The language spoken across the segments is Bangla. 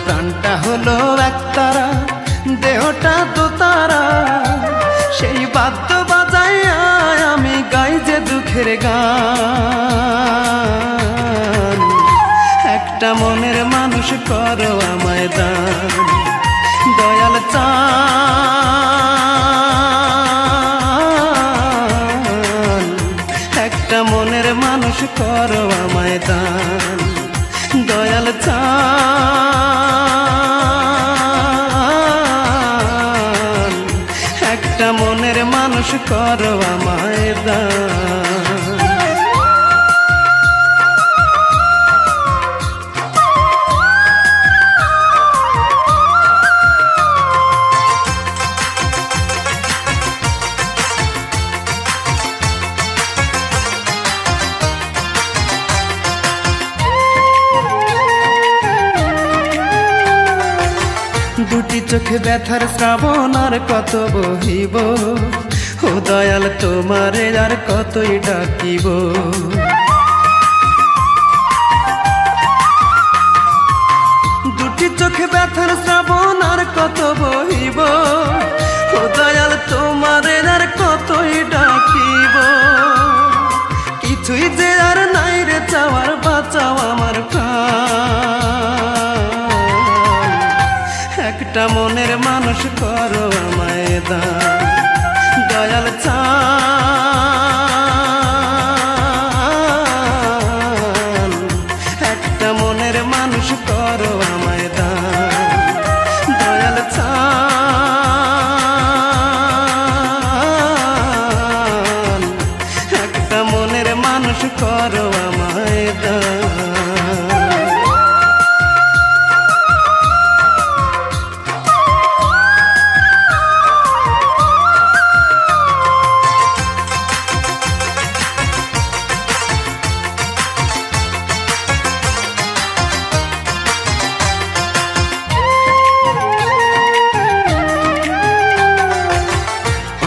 প্রাণটা হলো একতারা, দেহটা দোতারা, সেই বাদ্য বাজাইয়া আমি গাই যে দুঃখের গান। একটা মনের মানুষ করো আমায় দান, দয়াল চান। একটা মনের মানুষ করো আমায় দান, দয়াল চান। একটা মনের মানুষ করো আমায় দান। দুটি চোখে ব্যথার শ্রাবণ আর কত বহিব, ও দয়াল তোমারে আর কতই ডাকিব। দুটি চোখে ব্যথার শ্রাবণ আর কত বহিব, ও দয়াল তোমারে আর কতই ডাকিব। কিছুই যে আর নাই রে চাওয়ার, বাঁচাও আমার প্রাণ। একটা মনের মানুষ করো আমায় দান, দয়াল চান। একটা মনের মানুষ করো আমায় দান, দয়াল চান। একটা মনের মানুষ করো আমায় দান।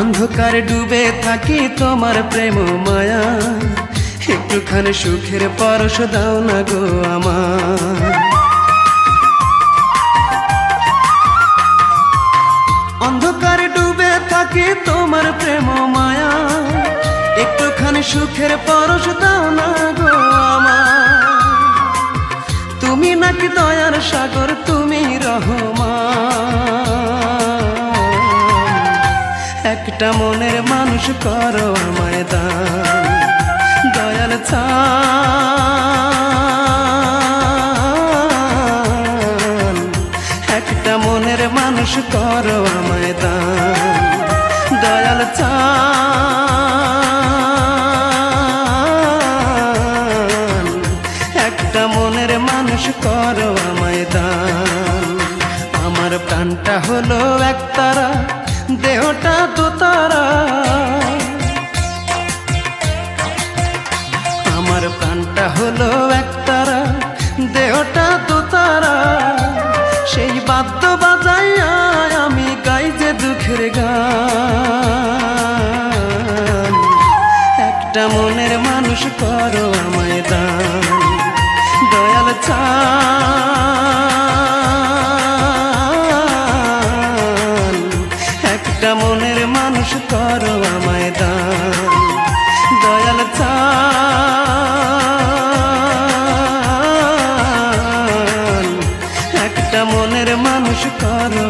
অন্ধকারে ডুবে থাকি তোমার প্রেম মায়া, একটুখানি সুখের পরশ দাও না গো আমার। অন্ধকারে ডুবে থাকি তোমার প্রেম মায়া, একটুখানি সুখের পরশ দাও না গো আমার। তুমি নাকি দয়ার সাগর, তুমি রহমান। একটা মনের মানুষ করো আমায় দান, দয়াল চান। একটা মনের মানুষ করো আমায় দান, দয়াল চান। একটা মনের মানুষ করো আমায় দান। আমার প্রাণটা হলো একতারা, দেহটা দোতারা, আমার প্রাণটা হলো একতারা, দেহটা দোতারা, সেই বাদ্য বাজাইয়া আমি গাই যে দুঃখের গান। একটা মনের মানুষ করো আমায় দান, দয়াল চান। একটা মনের মানুষ করো আমায় দান, দয়াল চান। একটা মনের মানুষ করো